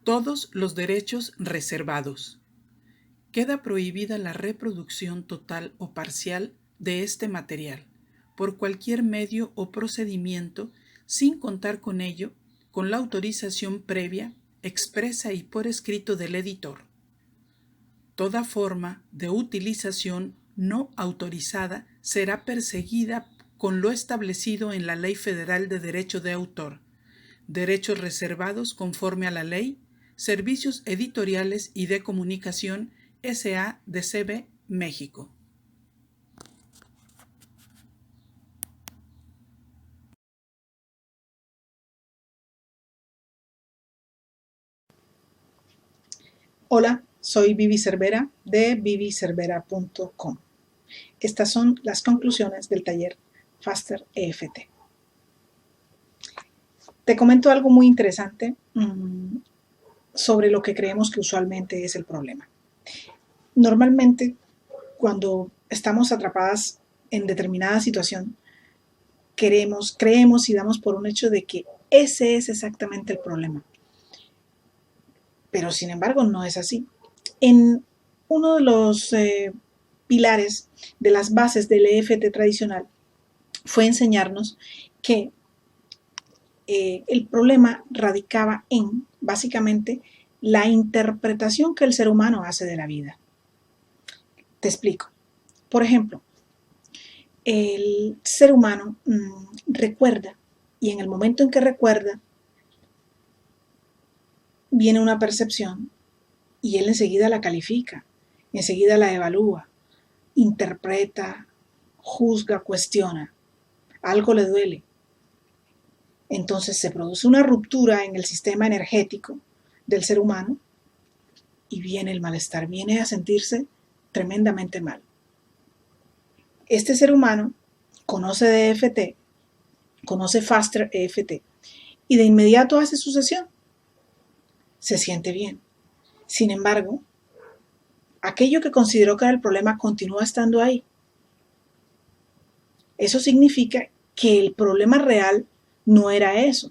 Todos los derechos reservados. Queda prohibida la reproducción total o parcial de este material, por cualquier medio o procedimiento, sin contar con ello, con la autorización previa, expresa y por escrito del editor. Toda forma de utilización no autorizada será perseguida con lo establecido en la Ley Federal de Derecho de Autor, derechos reservados conforme a la Ley, Servicios Editoriales y de Comunicación S.A.de.C.B. México. Hola, soy Vivi Cervera de vivicervera.com. Estas son las conclusiones del taller Faster EFT. Te comento algo muy interesante sobre lo que creemos que usualmente es el problema. Normalmente, cuando estamos atrapadas en determinada situación, creemos y damos por un hecho de que ese es exactamente el problema. Pero sin embargo no es así. En uno de los pilares de las bases del EFT tradicional fue enseñarnos que el problema radicaba en, básicamente, la interpretación que el ser humano hace de la vida. Te explico. Por ejemplo, el ser humano recuerda, y en el momento en que recuerda, viene una percepción y él enseguida la califica, enseguida la evalúa, interpreta, juzga, cuestiona. Algo le duele. Entonces se produce una ruptura en el sistema energético del ser humano y viene el malestar, viene a sentirse tremendamente mal. Este ser humano conoce de EFT, conoce Faster EFT y de inmediato hace su sesión. Se siente bien. Sin embargo, aquello que consideró que era el problema continúa estando ahí. Eso significa que el problema real no era eso,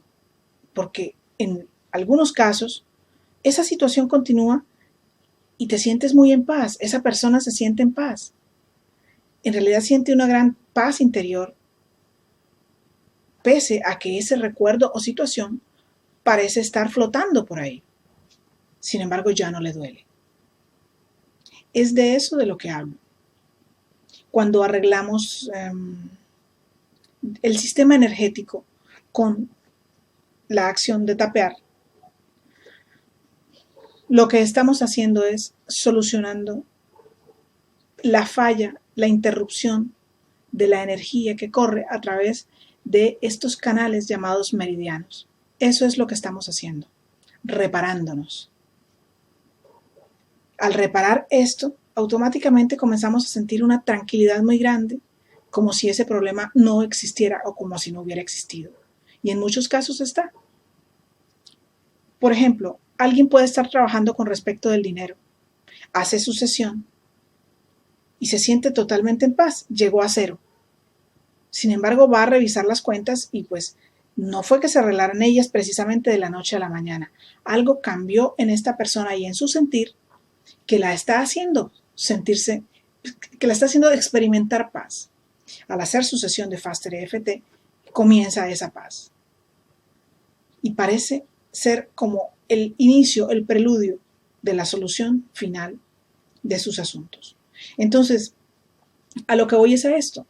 porque en algunos casos esa situación continúa y te sientes muy en paz, esa persona se siente en paz. En realidad siente una gran paz interior, pese a que ese recuerdo o situación parece estar flotando por ahí. Sin embargo, ya no le duele. Es de eso de lo que hablo. Cuando arreglamos el sistema energético con la acción de tapear, lo que estamos haciendo es solucionando la falla, la interrupción de la energía que corre a través de estos canales llamados meridianos. Eso es lo que estamos haciendo, reparándonos. Al reparar esto, automáticamente comenzamos a sentir una tranquilidad muy grande, como si ese problema no existiera o como si no hubiera existido. Y en muchos casos está. Por ejemplo, alguien puede estar trabajando con respecto del dinero, hace su sesión y se siente totalmente en paz, llegó a cero. Sin embargo, va a revisar las cuentas y pues no fue que se arreglaran ellas precisamente de la noche a la mañana. Algo cambió en esta persona y en su sentir que la está haciendo sentirse, que la está haciendo experimentar paz. Al hacer su sesión de Faster EFT, comienza esa paz. Y parece ser como el inicio, el preludio de la solución final de sus asuntos. Entonces, a lo que voy es a esto.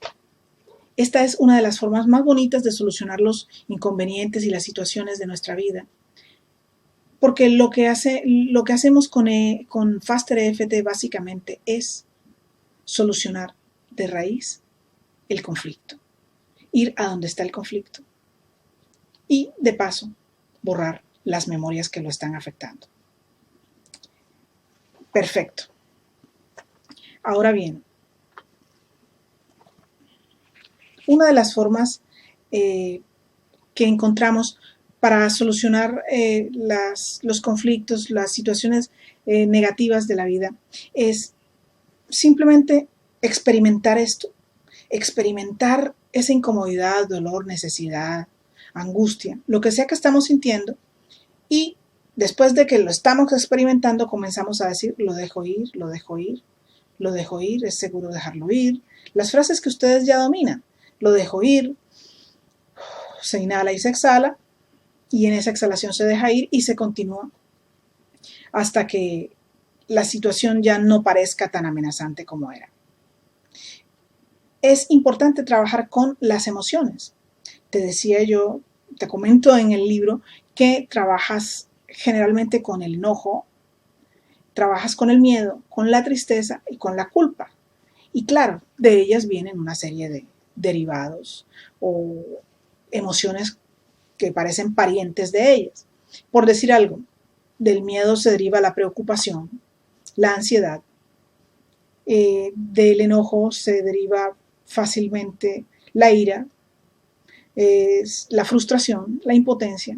Esta es una de las formas más bonitas de solucionar los inconvenientes y las situaciones de nuestra vida. Porque lo que hacemos con Faster EFT básicamente es solucionar de raíz el conflicto. Ir a donde está el conflicto. Y, de paso, borrar las memorias que lo están afectando. Perfecto. Ahora bien, una de las formas que encontramos para solucionar los conflictos, las situaciones negativas de la vida, es simplemente experimentar esto, experimentar esa incomodidad, dolor, necesidad, angustia, lo que sea que estamos sintiendo, y Después de que lo estamos experimentando, comenzamos a decir, lo dejo ir, lo dejo ir, lo dejo ir, es seguro dejarlo ir. Las frases que ustedes ya dominan, lo dejo ir, se inhala y se exhala, y en esa exhalación se deja ir y se continúa hasta que la situación ya no parezca tan amenazante como era. Es importante trabajar con las emociones. Te decía yo, te comento en el libro que trabajas generalmente con el enojo, trabajas con el miedo, con la tristeza y con la culpa. Y claro, de ellas vienen una serie de derivados o emociones que parecen parientes de ellas. Por decir algo, del miedo se deriva la preocupación, la ansiedad, del enojo se deriva fácilmente la ira, la frustración, la impotencia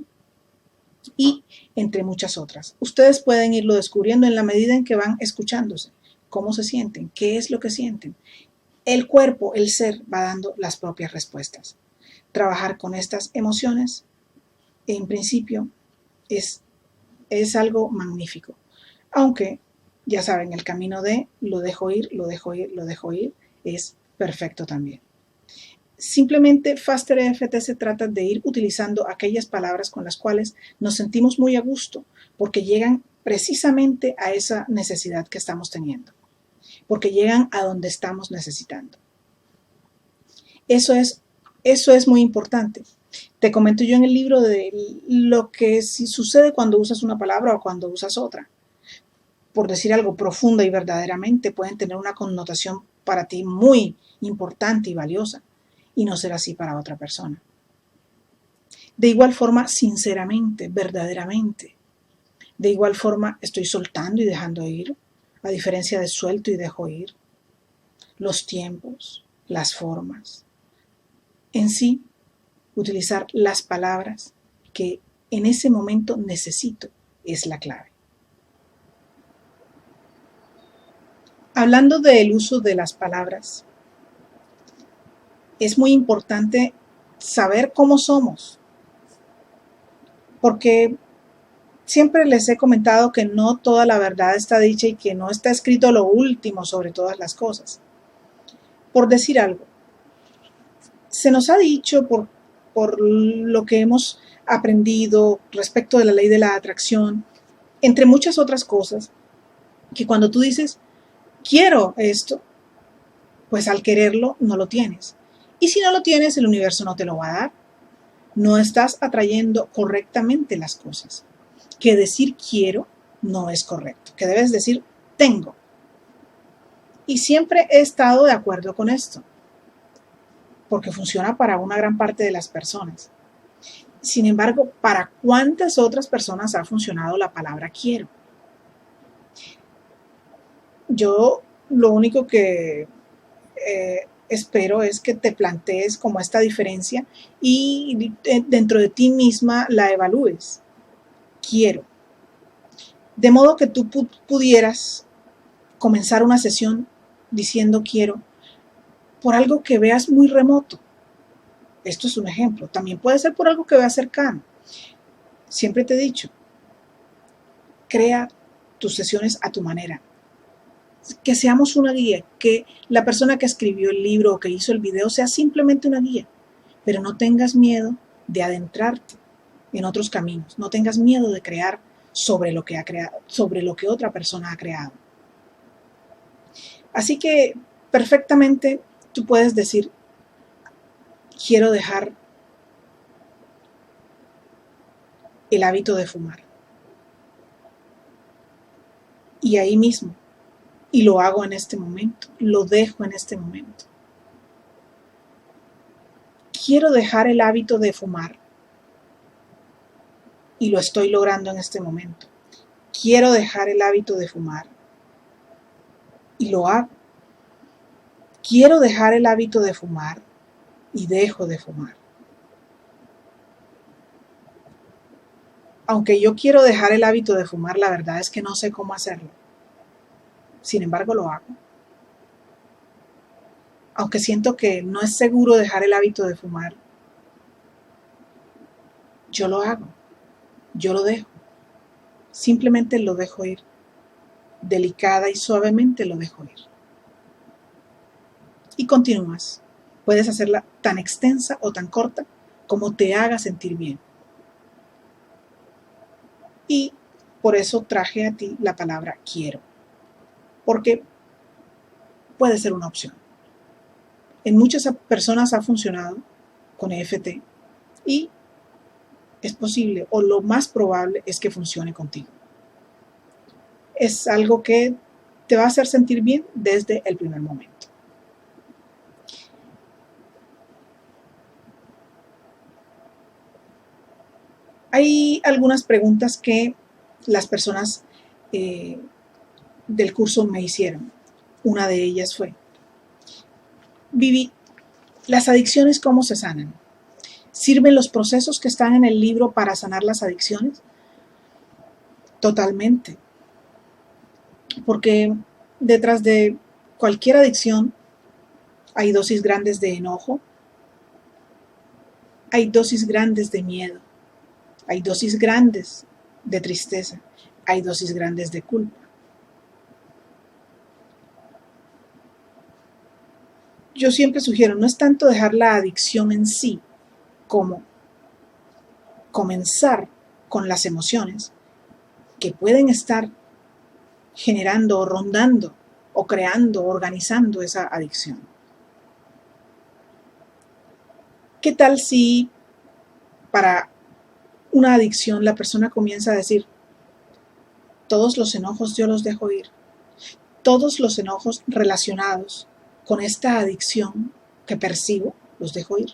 y entre muchas otras. Ustedes pueden irlo descubriendo en la medida en que van escuchándose, cómo se sienten, qué es lo que sienten. El cuerpo, el ser, va dando las propias respuestas. Trabajar con estas emociones, en principio, es algo magnífico. Aunque, ya saben, el camino de lo dejo ir, lo dejo ir, lo dejo ir, es perfecto también. Simplemente FasterEFT se trata de ir utilizando aquellas palabras con las cuales nos sentimos muy a gusto, porque llegan precisamente a esa necesidad que estamos teniendo, porque llegan a donde estamos necesitando. Eso es muy importante. Te comento yo en el libro de lo que sucede cuando usas una palabra o cuando usas otra. Por decir algo, profunda y verdaderamente pueden tener una connotación para ti muy importante y valiosa, y no ser así para otra persona. De igual forma, sinceramente, verdaderamente. De igual forma, estoy soltando y dejando ir, a diferencia de suelto y dejo ir. Los tiempos, las formas. En sí, utilizar las palabras que en ese momento necesito es la clave. Hablando del uso de las palabras, es muy importante saber cómo somos, porque siempre les he comentado que no toda la verdad está dicha y que no está escrito lo último sobre todas las cosas. Por decir algo, se nos ha dicho por lo que hemos aprendido respecto de la ley de la atracción, entre muchas otras cosas, que cuando tú dices, quiero esto, pues al quererlo no lo tienes. Y si no lo tienes, el universo no te lo va a dar. No estás atrayendo correctamente las cosas. Que decir quiero no es correcto. Que debes decir tengo. Y siempre he estado de acuerdo con esto, porque funciona para una gran parte de las personas. Sin embargo, ¿para cuántas otras personas ha funcionado la palabra quiero? Yo lo único que espero es que te plantees como esta diferencia y dentro de ti misma la evalúes. Quiero. De modo que tú pudieras comenzar una sesión diciendo quiero por algo que veas muy remoto. Esto es un ejemplo. También puede ser por algo que veas cercano. Siempre te he dicho, crea tus sesiones a tu manera. Que seamos una guía, que la persona que escribió el libro o que hizo el video sea simplemente una guía, pero no tengas miedo de adentrarte en otros caminos, no tengas miedo de crear sobre lo que otra persona ha creado. Así que perfectamente tú puedes decir, quiero dejar el hábito de fumar. Y ahí mismo, y lo hago en este momento, lo dejo en este momento. Quiero dejar el hábito de fumar y lo estoy logrando en este momento. Quiero dejar el hábito de fumar y lo hago. Quiero dejar el hábito de fumar y dejo de fumar. Aunque yo quiero dejar el hábito de fumar, la verdad es que no sé cómo hacerlo. Sin embargo, lo hago. Aunque siento que no es seguro dejar el hábito de fumar, yo lo hago. Yo lo dejo. simplemente lo dejo ir. Delicada y suavemente lo dejo ir. Y continúas. Puedes hacerla tan extensa o tan corta como te haga sentir bien. Y por eso traje a ti la palabra quiero. Porque puede ser una opción. En muchas personas ha funcionado con EFT y es posible, o lo más probable es que funcione contigo. Es algo que te va a hacer sentir bien desde el primer momento. Hay algunas preguntas que las personas del curso me hicieron. Una de ellas fue: Vivi, ¿las adicciones cómo se sanan? ¿Sirven los procesos que están en el libro para sanar las adicciones? Totalmente. Porque detrás de cualquier adicción hay dosis grandes de enojo, hay dosis grandes de miedo, hay dosis grandes de tristeza, hay dosis grandes de culpa. Yo siempre sugiero, no es tanto dejar la adicción en sí, como comenzar con las emociones que pueden estar generando o rondando o creando, organizando esa adicción. ¿Qué tal si para una adicción la persona comienza a decir: todos los enojos yo los dejo ir, todos los enojos relacionados con esta adicción que percibo los dejo ir,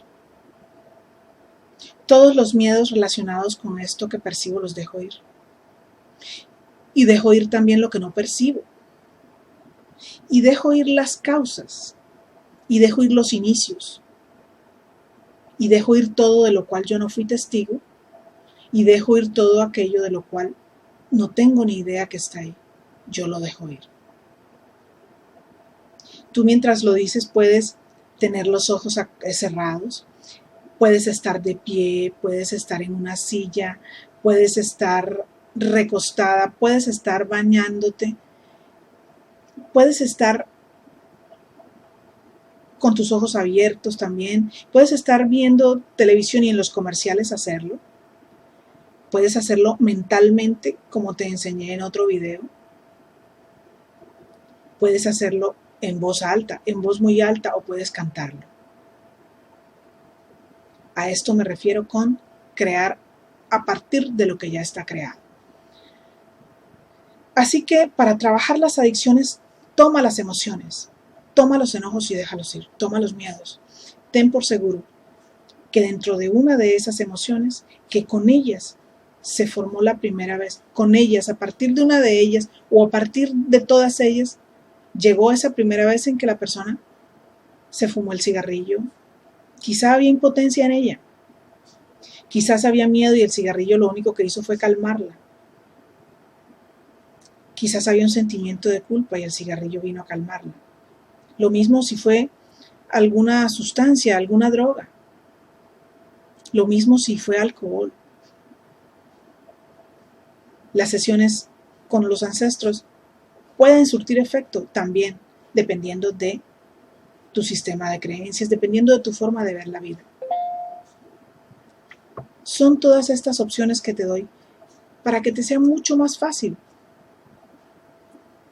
todos los miedos relacionados con esto que percibo los dejo ir, y dejo ir también lo que no percibo, y dejo ir las causas, y dejo ir los inicios, y dejo ir todo de lo cual yo no fui testigo, y dejo ir todo aquello de lo cual no tengo ni idea que está ahí. Yo lo dejo ir. Tú mientras lo dices puedes tener los ojos cerrados, puedes estar de pie, puedes estar en una silla, puedes estar recostada, puedes estar bañándote, puedes estar con tus ojos abiertos también, puedes estar viendo televisión y en los comerciales hacerlo. Puedes hacerlo mentalmente, como te enseñé en otro video. Puedes hacerlo en voz alta, en voz muy alta, o puedes cantarlo. A esto me refiero con crear a partir de lo que ya está creado. Así que para trabajar las adicciones, toma las emociones, toma los enojos y déjalos ir, toma los miedos. Ten por seguro que dentro de una de esas emociones, que con ellas se formó la primera vez, con ellas, a partir de una de ellas o a partir de todas ellas, llegó esa primera vez en que la persona se fumó el cigarrillo. Quizá había impotencia en ella, quizás había miedo y el cigarrillo lo único que hizo fue calmarla. Quizás había un sentimiento de culpa y el cigarrillo vino a calmarla. Lo mismo si fue alguna sustancia, alguna droga. Lo mismo si fue alcohol. Las sesiones con los ancestros pueden surtir efecto también, dependiendo de tu sistema de creencias, dependiendo de tu forma de ver la vida. Son todas estas opciones que te doy para que te sea mucho más fácil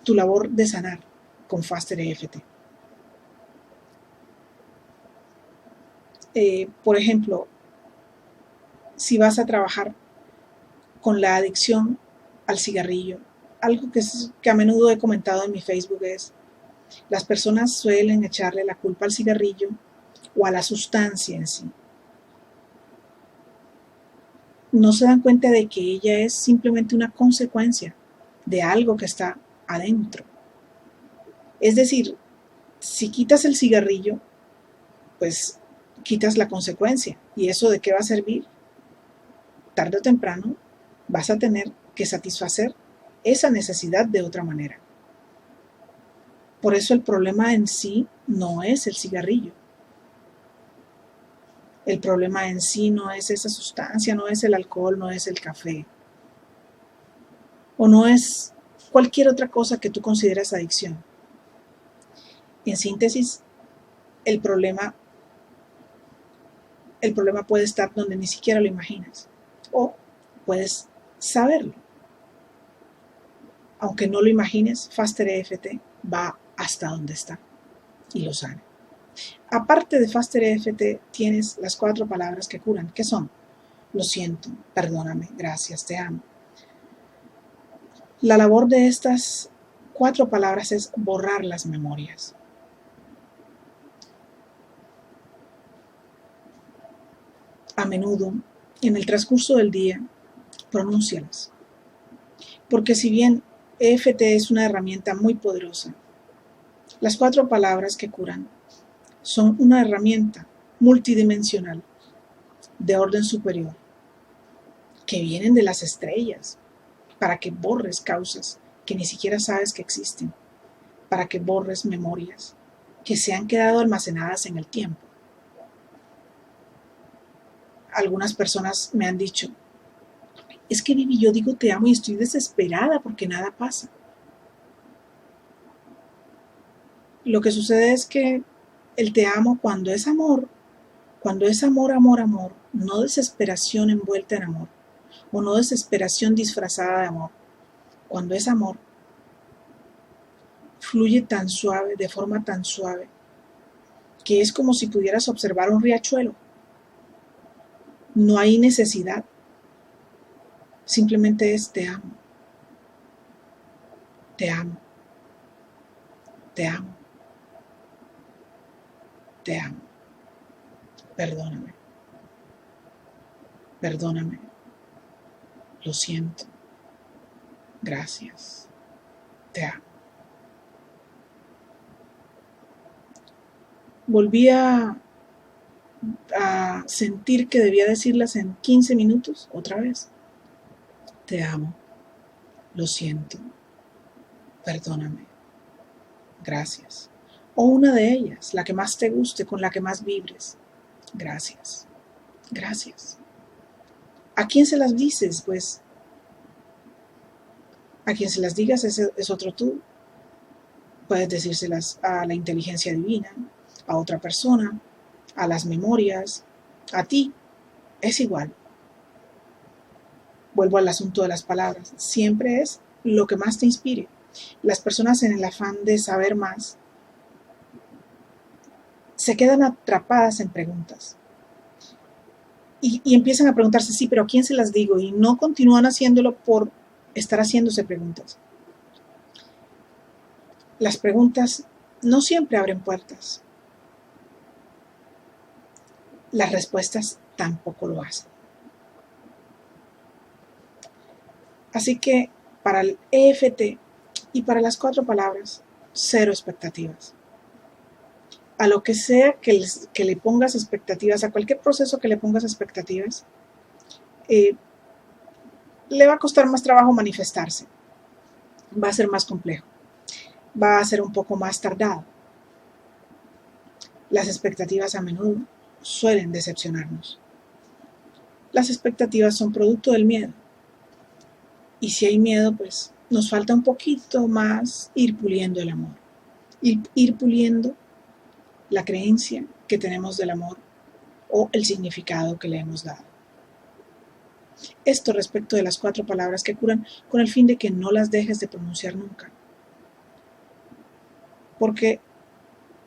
tu labor de sanar con Faster EFT. Por ejemplo, si vas a trabajar con la adicción al cigarrillo, algo que a menudo he comentado en mi Facebook es: las personas suelen echarle la culpa al cigarrillo o a la sustancia en sí. No se dan cuenta de que ella es simplemente una consecuencia de algo que está adentro. Es decir, si quitas el cigarrillo, pues quitas la consecuencia. ¿Y eso de qué va a servir? Tarde o temprano vas a tener que satisfacer esa necesidad de otra manera. Por eso el problema en sí no es el cigarrillo. El problema en sí no es esa sustancia, no es el alcohol, no es el café. o no es cualquier otra cosa que tú consideras adicción. En síntesis, el problema puede estar donde ni siquiera lo imaginas, o puedes saberlo. Aunque no lo imagines, Faster EFT va hasta donde está y lo sana. Aparte de Faster EFT, tienes las 4 palabras que curan, que son: lo siento, perdóname, gracias, te amo. La labor de estas 4 palabras es borrar las memorias. A menudo, en el transcurso del día, pronúncialas. Porque si bien EFT es una herramienta muy poderosa, las 4 palabras que curan son una herramienta multidimensional de orden superior que vienen de las estrellas para que borres causas que ni siquiera sabes que existen, para que borres memorias que se han quedado almacenadas en el tiempo. Algunas personas me han dicho: es que Vivi, yo digo te amo y estoy desesperada porque nada pasa. Lo que sucede es que el te amo, cuando es amor, amor, no desesperación envuelta en amor, o no desesperación disfrazada de amor. Cuando es amor, fluye tan suave, de forma tan suave, que es como si pudieras observar un riachuelo. No hay necesidad, simplemente es te amo, te amo, te amo, te amo, perdóname, perdóname, lo siento, gracias, te amo. Volví a sentir que debía decirlas en 15 minutos otra vez. Te amo, lo siento, perdóname, gracias. O una de ellas, la que más te guste, con la que más vibres. Gracias, gracias. ¿A quién se las dices? Pues a quien se las digas es otro tú. Puedes decírselas a la inteligencia divina, a otra persona, a las memorias, a ti. Es igual. Vuelvo al asunto de las palabras. Siempre es lo que más te inspire. Las personas, en el afán de saber más, se quedan atrapadas en preguntas. Y empiezan a preguntarse: sí, pero ¿a quién se las digo? Y no continúan haciéndolo por estar haciéndose preguntas. Las preguntas no siempre abren puertas. Las respuestas tampoco lo hacen. Así que para el EFT y para las 4 palabras, 0 expectativas. A lo que sea que le pongas expectativas, a cualquier proceso que le pongas expectativas, le va a costar más trabajo manifestarse. Va a ser más complejo. Va a ser un poco más tardado. Las expectativas a menudo suelen decepcionarnos. Las expectativas son producto del miedo. Y si hay miedo, pues nos falta un poquito más ir puliendo el amor. Ir puliendo la creencia que tenemos del amor o el significado que le hemos dado. Esto respecto de las 4 palabras que curan, con el fin de que no las dejes de pronunciar nunca. Porque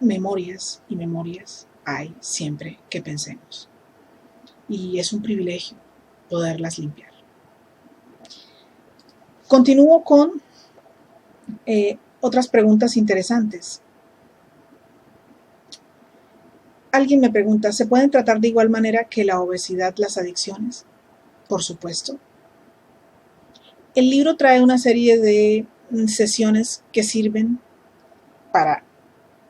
memorias y memorias hay siempre que pensemos. Y es un privilegio poderlas limpiar. Continúo con otras preguntas interesantes. Alguien me pregunta: ¿se pueden tratar de igual manera que la obesidad las adicciones? Por supuesto. El libro trae una serie de sesiones que sirven para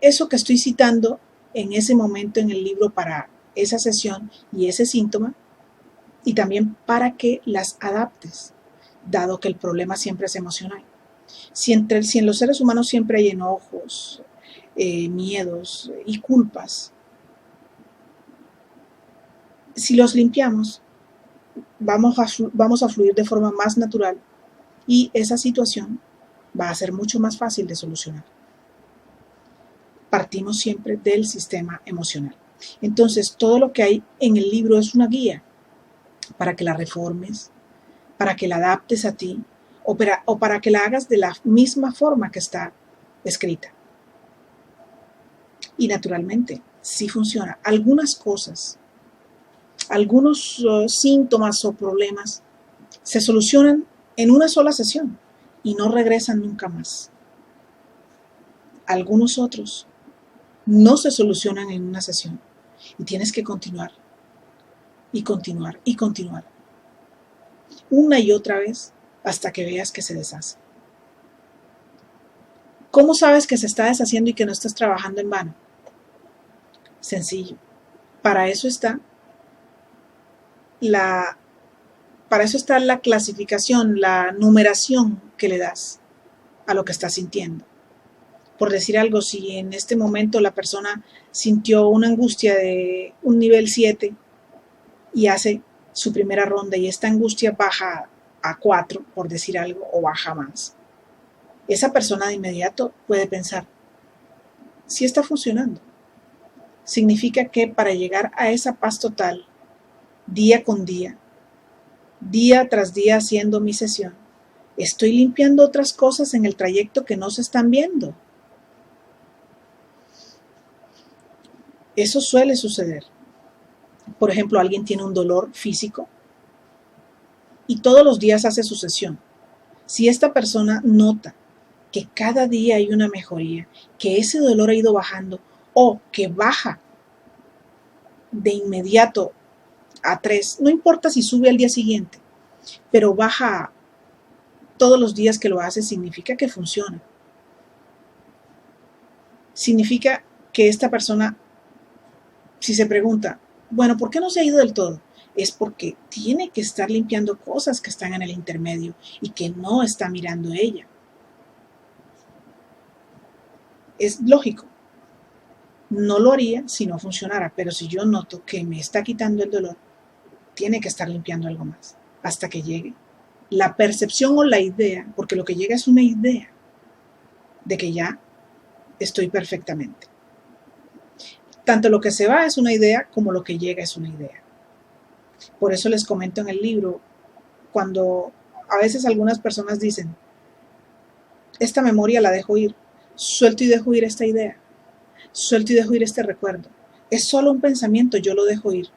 eso que estoy citando en ese momento en el libro, para esa sesión y ese síntoma, y también para que las adaptes, dado que el problema siempre es emocional. Si en los seres humanos siempre hay enojos, miedos y culpas, si los limpiamos, vamos a fluir de forma más natural y esa situación va a ser mucho más fácil de solucionar. Partimos siempre del sistema emocional. Entonces, todo lo que hay en el libro es una guía para que la reformes, para que la adaptes a ti o para que la hagas de la misma forma que está escrita. Y naturalmente, sí funciona. Algunas cosas, algunos síntomas o problemas se solucionan en una sola sesión y no regresan nunca más. Algunos otros no se solucionan en una sesión y tienes que continuar y continuar y continuar una y otra vez hasta que veas que se deshace. ¿Cómo sabes que se está deshaciendo y que no estás trabajando en vano? Sencillo. Para eso está la clasificación, la numeración que le das a lo que estás sintiendo. Por decir algo, si en este momento la persona sintió una angustia de un nivel 7 y hace su primera ronda y esta angustia baja a 4, por decir algo, o baja más, esa persona de inmediato puede pensar, si está funcionando. Significa que para llegar a esa paz total, día con día tras día haciendo mi sesión, estoy limpiando otras cosas en el trayecto que no se están viendo. Eso suele suceder. Por ejemplo, alguien tiene un dolor físico y todos los días hace su sesión. Si esta persona nota que cada día hay una mejoría, que ese dolor ha ido bajando o que baja de inmediato a 3, no importa si sube al día siguiente, pero baja todos los días que lo hace, significa que funciona. Significa que esta persona, si se pregunta, bueno, ¿por qué no se ha ido del todo? Es porque tiene que estar limpiando cosas que están en el intermedio y que no está mirando ella. Es lógico. No lo haría si no funcionara, pero si yo noto que me está quitando el dolor, tiene que estar limpiando algo más hasta que llegue la percepción o la idea, porque lo que llega es una idea de que ya estoy perfectamente. Tanto lo que se va es una idea como lo que llega es una idea. Por eso les comento en el libro, cuando a veces algunas personas dicen, esta memoria la dejo ir, suelto y dejo ir esta idea, suelto y dejo ir este recuerdo. Es solo un pensamiento, yo lo dejo ir.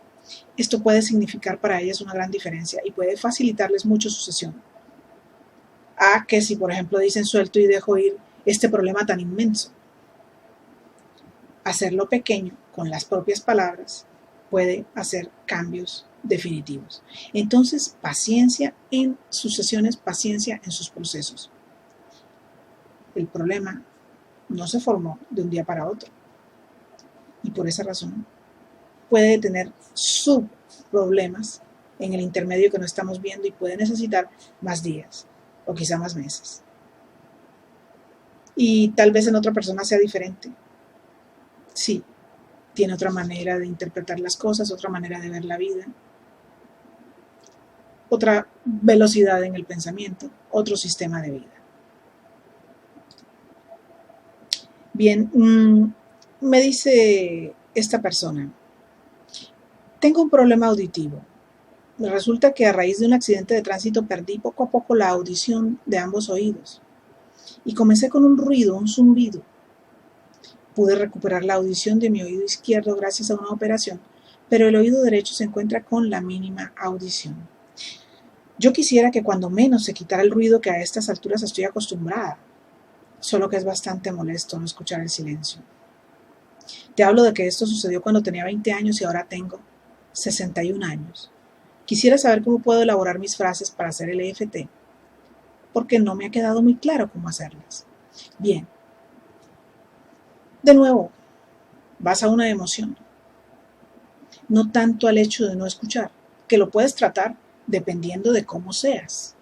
Esto puede significar para ellas una gran diferencia y puede facilitarles mucho su sesión. A que si, por ejemplo, dicen suelto y dejo ir este problema tan inmenso. Hacerlo pequeño con las propias palabras puede hacer cambios definitivos. Entonces, paciencia en sus sesiones, paciencia en sus procesos. El problema no se formó de un día para otro. Y por esa razón puede tener subproblemas en el intermedio que no estamos viendo y puede necesitar más días o quizá más meses. Y tal vez en otra persona sea diferente. Sí, tiene otra manera de interpretar las cosas, otra manera de ver la vida, otra velocidad en el pensamiento, otro sistema de vida. Bien, me dice esta persona, tengo un problema auditivo. Resulta que a raíz de un accidente de tránsito perdí poco a poco la audición de ambos oídos y comencé con un ruido, un zumbido. Pude recuperar la audición de mi oído izquierdo gracias a una operación, pero el oído derecho se encuentra con la mínima audición. Yo quisiera que cuando menos se quitara el ruido que a estas alturas estoy acostumbrada, solo que es bastante molesto no escuchar el silencio. Te hablo de que esto sucedió cuando tenía 20 años y ahora tengo 61 años. Quisiera saber cómo puedo elaborar mis frases para hacer el EFT, porque no me ha quedado muy claro cómo hacerlas. Bien. De nuevo, vas a una emoción, no tanto al hecho de no escuchar, que lo puedes tratar dependiendo de cómo seas.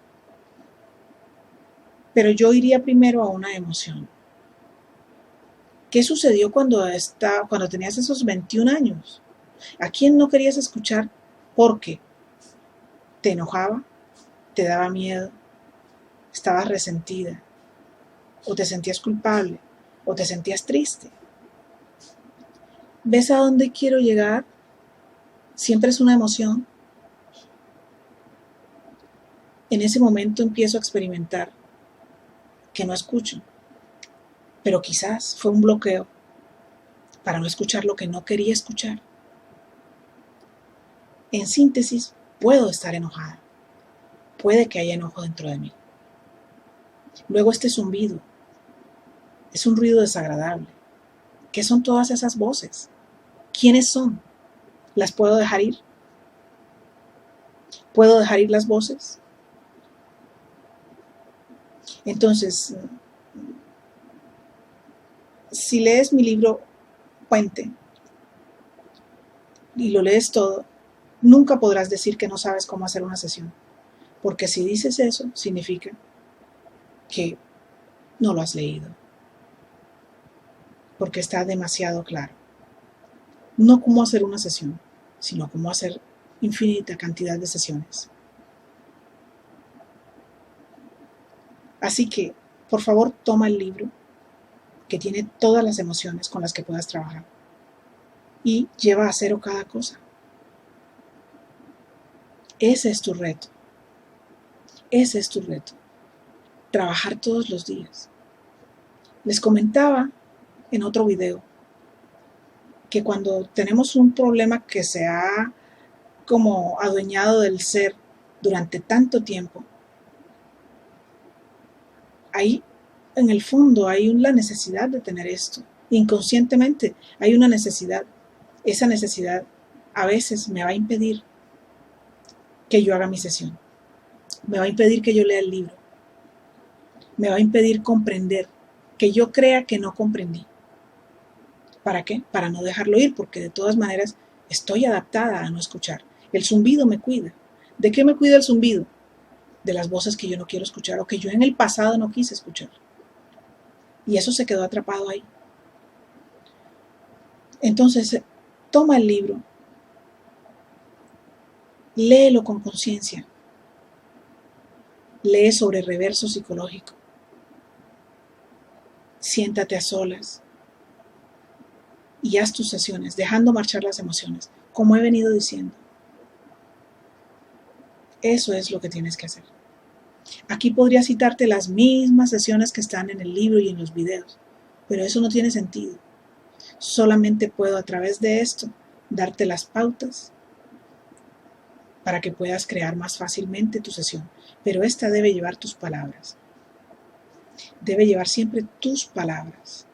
Pero yo iría primero a una emoción. ¿Qué sucedió cuando tenías esos 21 años? ¿A quién no querías escuchar porque te enojaba, te daba miedo, estabas resentida, o te sentías culpable, o te sentías triste. ¿Ves a dónde quiero llegar? Siempre es una emoción. En ese momento empiezo a experimentar que no escucho, pero quizás fue un bloqueo para no escuchar lo que no quería escuchar. En síntesis, puedo estar enojada. Puede que haya enojo dentro de mí. Luego este zumbido. Es un ruido desagradable. ¿Qué son todas esas voces? ¿Quiénes son? ¿Las puedo dejar ir? ¿Puedo dejar ir las voces? Entonces, si lees mi libro Puente y lo lees todo, nunca podrás decir que no sabes cómo hacer una sesión. Porque si dices eso, significa que no lo has leído. Porque está demasiado claro. No cómo hacer una sesión, sino cómo hacer infinita cantidad de sesiones. Así que, por favor, toma el libro que tiene todas las emociones con las que puedas trabajar y lleva a cero cada cosa. Ese es tu reto. Ese es tu reto. Trabajar todos los días. Les comentaba en otro video que cuando tenemos un problema que se ha como adueñado del ser durante tanto tiempo, ahí en el fondo hay la necesidad de tener esto. Inconscientemente hay una necesidad. Esa necesidad a veces me va a impedir que yo haga mi sesión. Me va a impedir que yo lea el libro. Me va a impedir comprender, que yo crea que no comprendí. ¿Para qué? Para no dejarlo ir, porque de todas maneras estoy adaptada a no escuchar. El zumbido me cuida. ¿De qué me cuida el zumbido? De las voces que yo no quiero escuchar o que yo en el pasado no quise escuchar. Y eso se quedó atrapado ahí. Entonces, toma el libro, léelo con conciencia, lee sobre reverso psicológico, siéntate a solas y haz tus sesiones, dejando marchar las emociones, como he venido diciendo. Eso es lo que tienes que hacer. Aquí podría citarte las mismas sesiones que están en el libro y en los videos, pero eso no tiene sentido. Solamente puedo a través de esto darte las pautas para que puedas crear más fácilmente tu sesión. Pero esta debe llevar tus palabras. Debe llevar siempre tus palabras,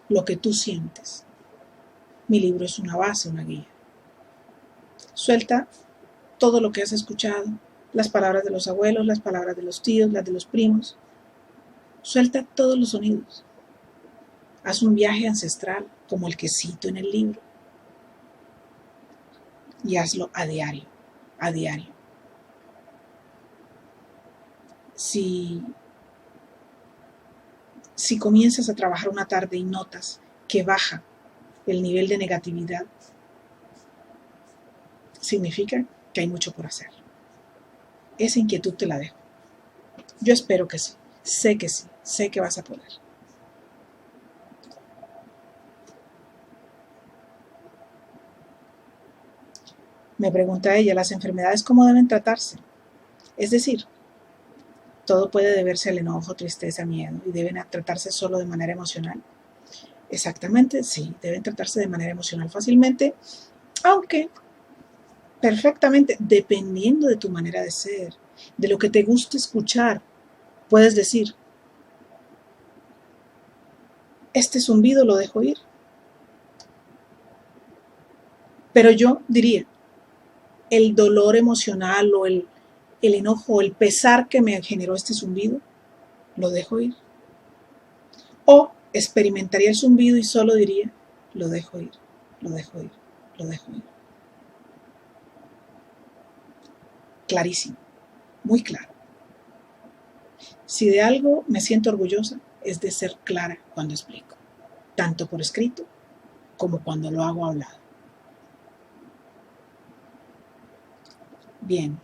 lo que tú sientes. Mi libro es una base, una guía. Suelta todo lo que has escuchado, las palabras de los abuelos, las palabras de los tíos, las de los primos. Suelta todos los sonidos. Haz un viaje ancestral como el que cito en el libro. Y hazlo a diario, a diario. Si comienzas a trabajar una tarde y notas que baja el nivel de negatividad, significa que hay mucho por hacer. Esa inquietud te la dejo. Yo espero que sí, sé que vas a poder. Me pregunta ella, ¿las enfermedades cómo deben tratarse? Es decir, todo puede deberse al enojo, tristeza, miedo y deben tratarse solo de manera emocional. Exactamente, sí, deben tratarse de manera emocional fácilmente, aunque perfectamente, dependiendo de tu manera de ser, de lo que te guste escuchar, puedes decir, este zumbido lo dejo ir. Pero yo diría, el dolor emocional o el enojo o el pesar que me generó este zumbido, lo dejo ir. O experimentaría el zumbido y solo diría, lo dejo ir, lo dejo ir, lo dejo ir. Clarísimo, muy claro. Si de algo me siento orgullosa, es de ser clara cuando explico, tanto por escrito como cuando lo hago hablado. Bien.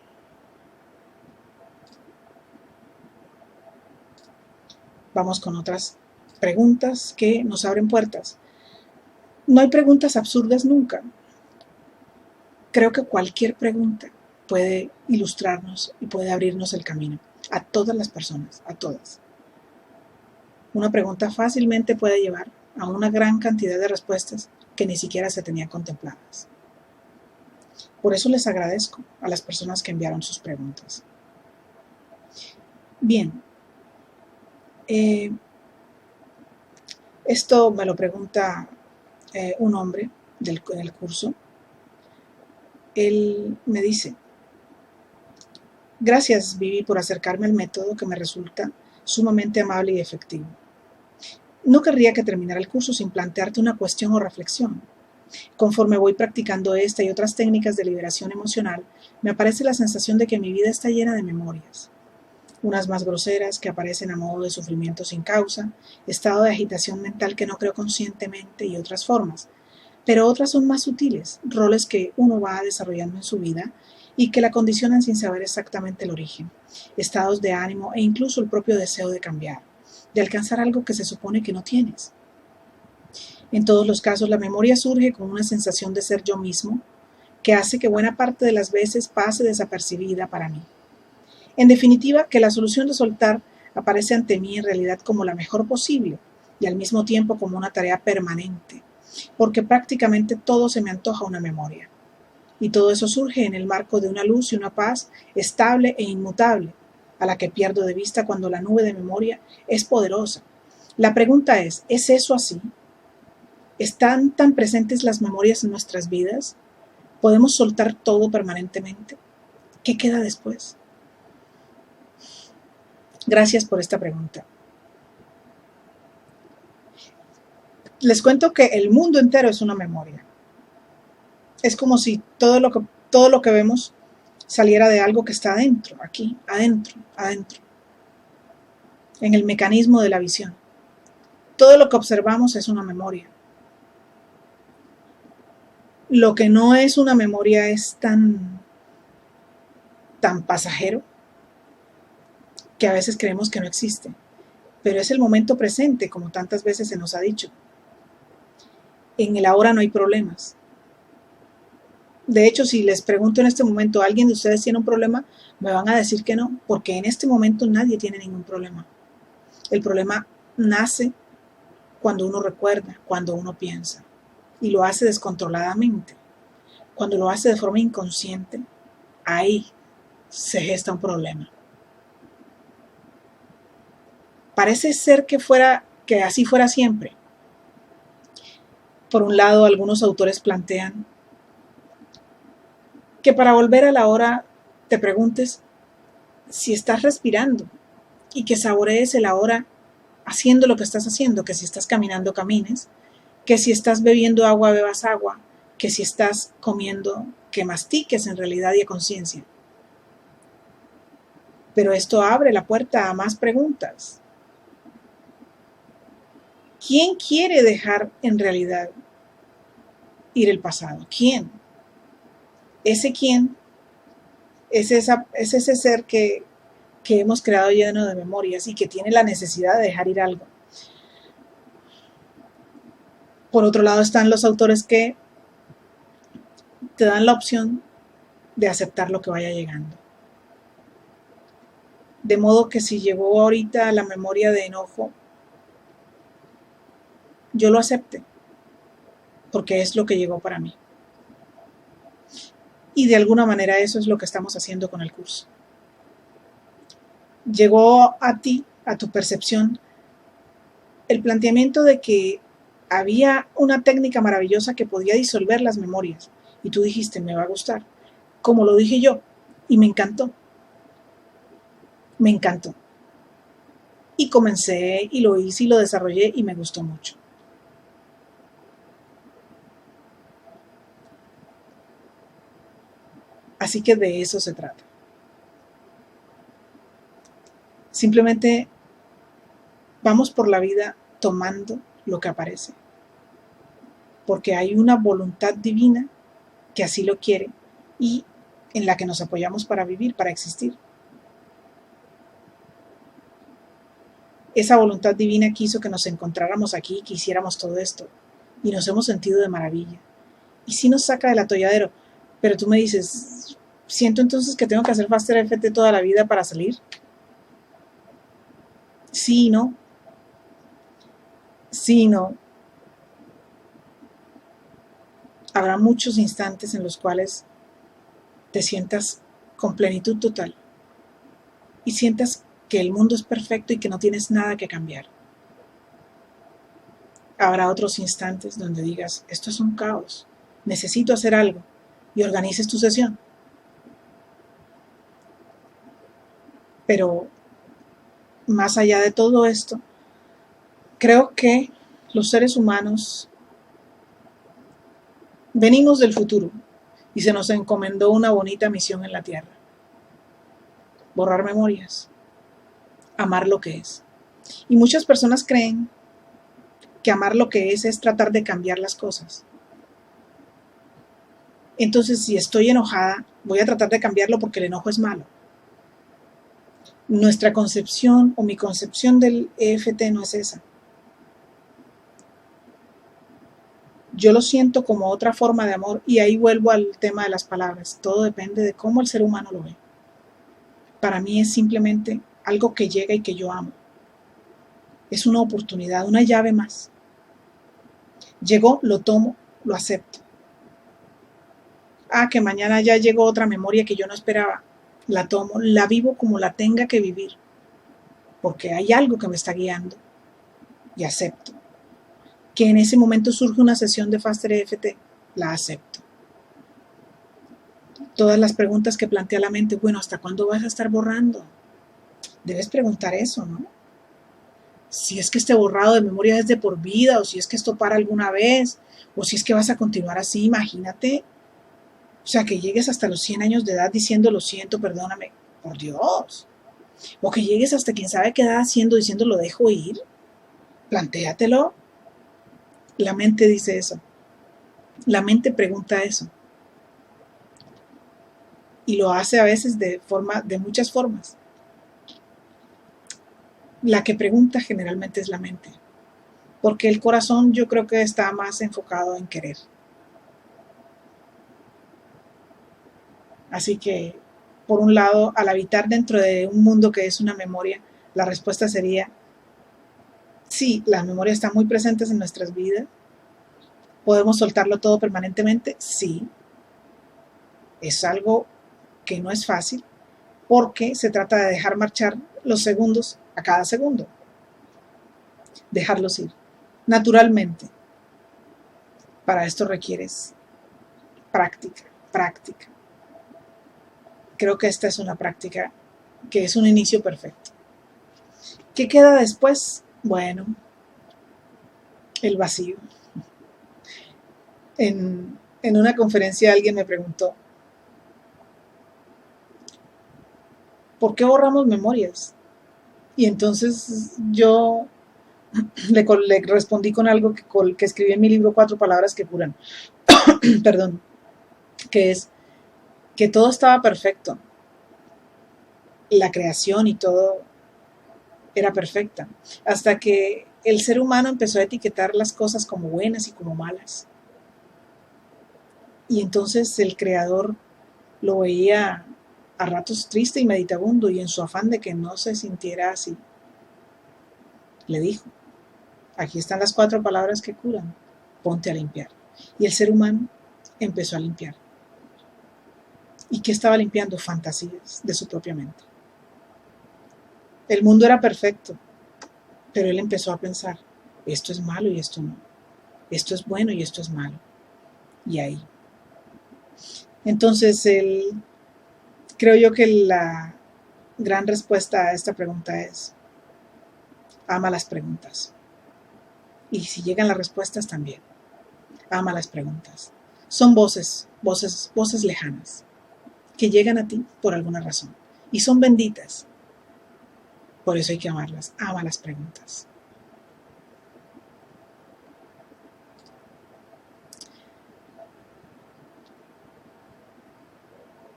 Vamos con otras preguntas que nos abren puertas. No hay preguntas absurdas nunca. Creo que cualquier pregunta puede ilustrarnos y puede abrirnos el camino a todas las personas, a todas. Una pregunta fácilmente puede llevar a una gran cantidad de respuestas que ni siquiera se tenían contempladas. Por eso les agradezco a las personas que enviaron sus preguntas. Bien, esto me lo pregunta un hombre del curso. Él me dice: gracias, Vivi, por acercarme al método que me resulta sumamente amable y efectivo. No querría que terminara el curso sin plantearte una cuestión o reflexión. Conforme voy practicando esta y otras técnicas de liberación emocional, me aparece la sensación de que mi vida está llena de memorias. Unas más groseras, que aparecen a modo de sufrimiento sin causa, estado de agitación mental que no creo conscientemente, y otras formas. Pero otras son más sutiles, roles que uno va desarrollando en su vida y que la condicionan sin saber exactamente el origen, estados de ánimo e incluso el propio deseo de cambiar, de alcanzar algo que se supone que no tienes. En todos los casos, la memoria surge con una sensación de ser yo mismo, que hace que buena parte de las veces pase desapercibida para mí. En definitiva, que la solución de soltar aparece ante mí en realidad como la mejor posible y al mismo tiempo como una tarea permanente, porque prácticamente todo se me antoja una memoria. Y todo eso surge en el marco de una luz y una paz estable e inmutable, a la que pierdo de vista cuando la nube de memoria es poderosa. La pregunta es eso así? ¿Están tan presentes las memorias en nuestras vidas? ¿Podemos soltar todo permanentemente? ¿Qué queda después? Gracias por esta pregunta. Les cuento que el mundo entero es una memoria. Es como si todo lo que vemos saliera de algo que está adentro, aquí, adentro, en el mecanismo de la visión. Todo lo que observamos es una memoria. Lo que no es una memoria es tan pasajero que a veces creemos que no existe, pero es el momento presente, como tantas veces se nos ha dicho. En el ahora no hay problemas. De hecho, si les pregunto en este momento, ¿alguien de ustedes tiene un problema? Me van a decir que no, porque en este momento nadie tiene ningún problema. El problema nace cuando uno recuerda, cuando uno piensa, y lo hace descontroladamente. Cuando lo hace de forma inconsciente, ahí se gesta un problema. Parece ser que así fuera siempre. Por un lado, algunos autores plantean que para volver a la hora te preguntes si estás respirando y que saborees el ahora haciendo lo que estás haciendo, que si estás caminando, camines, que si estás bebiendo agua, bebas agua, que si estás comiendo, que mastiques en realidad y a conciencia. Pero esto abre la puerta a más preguntas. ¿Quién quiere dejar en realidad ir el pasado? ¿Quién? Ese quién es ese ser que hemos creado lleno de memorias y que tiene la necesidad de dejar ir algo. Por otro lado están los autores que te dan la opción de aceptar lo que vaya llegando. De modo que si llegó ahorita la memoria de enojo, yo lo acepte, porque es lo que llegó para mí. Y de alguna manera eso es lo que estamos haciendo con el curso. Llegó a ti, a tu percepción, el planteamiento de que había una técnica maravillosa que podía disolver las memorias. Y tú dijiste, me va a gustar. Como lo dije yo. Y me encantó. Me encantó. Y comencé y lo hice y lo desarrollé y me gustó mucho. Así que de eso se trata. Simplemente vamos por la vida tomando lo que aparece. Porque hay una voluntad divina que así lo quiere y en la que nos apoyamos para vivir, para existir. esa voluntad divina quiso que nos encontráramos aquí, que hiciéramos todo esto, y nos hemos sentido de maravilla. Y sí nos saca del atolladero, pero tú me dices, ¿siento entonces que tengo que hacer Faster FT toda la vida para salir? Sí, no. Sí, no. Habrá muchos instantes en los cuales te sientas con plenitud total y sientas que el mundo es perfecto y que no tienes nada que cambiar. Habrá otros instantes donde digas, esto es un caos, necesito hacer algo, y organices tu sesión. Pero más allá de todo esto, creo que los seres humanos venimos del futuro y se nos encomendó una bonita misión en la Tierra. Borrar memorias, amar lo que es. Y muchas personas creen que amar lo que es tratar de cambiar las cosas. Entonces, si estoy enojada, voy a tratar de cambiarlo porque el enojo es malo. Nuestra concepción o mi concepción del EFT no es esa. Yo lo siento como otra forma de amor y ahí vuelvo al tema de las palabras. Todo depende de cómo el ser humano lo ve. Para mí es simplemente algo que llega y que yo amo. Es una oportunidad, una llave más. Llegó, lo tomo, lo acepto. Que mañana ya llegó otra memoria que yo no esperaba. La tomo, la vivo como la tenga que vivir. Porque hay algo que me está guiando. Y acepto. Que en ese momento surge una sesión de Faster EFT. La acepto. Todas las preguntas que plantea la mente. Bueno, ¿hasta cuándo vas a estar borrando? Debes preguntar eso, ¿no? Si es que este borrado de memoria es de por vida, o si es que esto para alguna vez, o si es que vas a continuar así, imagínate. O sea, que llegues hasta los 100 años de edad diciendo lo siento, perdóname, por Dios. O que llegues hasta quién sabe qué edad haciendo, diciendo lo dejo ir. Plantéatelo. La mente dice eso. La mente pregunta eso. Y lo hace a veces de muchas formas. La que pregunta generalmente es la mente. Porque el corazón yo creo que está más enfocado en querer. Así que, por un lado, al habitar dentro de un mundo que es una memoria, la respuesta sería, sí, las memorias están muy presentes en nuestras vidas. ¿Podemos soltarlo todo permanentemente? Sí. Es algo que no es fácil porque se trata de dejar marchar los segundos a cada segundo. Dejarlos ir. Naturalmente. Para esto requieres práctica, práctica. Creo que esta es una práctica que es un inicio perfecto. ¿Qué queda después? Bueno, el vacío. En una conferencia alguien me preguntó, ¿por qué borramos memorias? Y entonces yo le respondí con algo que escribí en mi libro 4 palabras que curan. Perdón. Que es que todo estaba perfecto. La creación y todo era perfecta. Hasta que el ser humano empezó a etiquetar las cosas como buenas y como malas. Y entonces el creador lo veía a ratos triste y meditabundo, y en su afán de que no se sintiera así, le dijo, aquí están las 4 palabras que curan, ponte a limpiar. Y el ser humano empezó a limpiar. ¿Y qué estaba limpiando? Fantasías de su propia mente. El mundo era perfecto, pero él empezó a pensar, esto es malo y esto no, esto es bueno y esto es malo. Y ahí. Entonces, creo yo que la gran respuesta a esta pregunta es, ama las preguntas. Y si llegan las respuestas también, ama las preguntas. Son voces lejanas, que llegan a ti por alguna razón. Y son benditas. Por eso hay que amarlas. Ama las preguntas.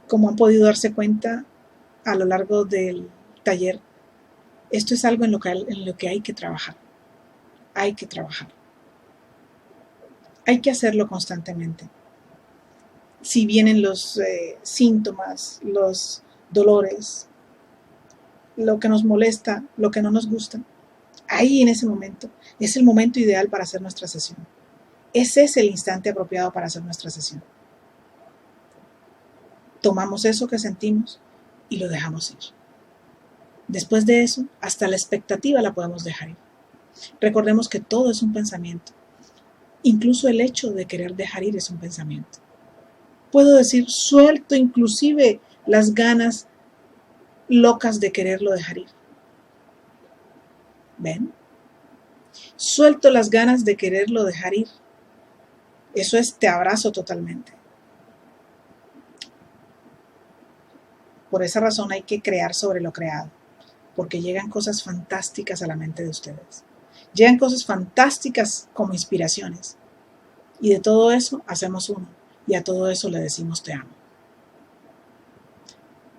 Como han podido darse cuenta a lo largo del taller, Esto es algo en lo que hay que trabajar. Hay que trabajar. Hay que hacerlo constantemente. Si vienen los síntomas, los dolores, lo que nos molesta, lo que no nos gusta, ahí en ese momento es el momento ideal para hacer nuestra sesión. Ese es el instante apropiado para hacer nuestra sesión. Tomamos eso que sentimos y lo dejamos ir. Después de eso, hasta la expectativa la podemos dejar ir. Recordemos que todo es un pensamiento. Incluso el hecho de querer dejar ir es un pensamiento. Puedo decir, suelto inclusive las ganas locas de quererlo dejar ir. ¿Ven? Suelto las ganas de quererlo dejar ir. Eso es, te abrazo totalmente. Por esa razón hay que crear sobre lo creado, porque llegan cosas fantásticas a la mente de ustedes. Llegan cosas fantásticas como inspiraciones. Y de todo eso hacemos uno. Y a todo eso le decimos te amo.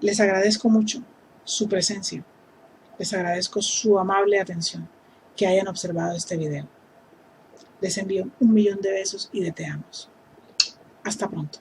Les agradezco mucho su presencia. Les agradezco su amable atención, que hayan observado este video. Les envío 1.000.000 de besos y de te amos. Hasta pronto.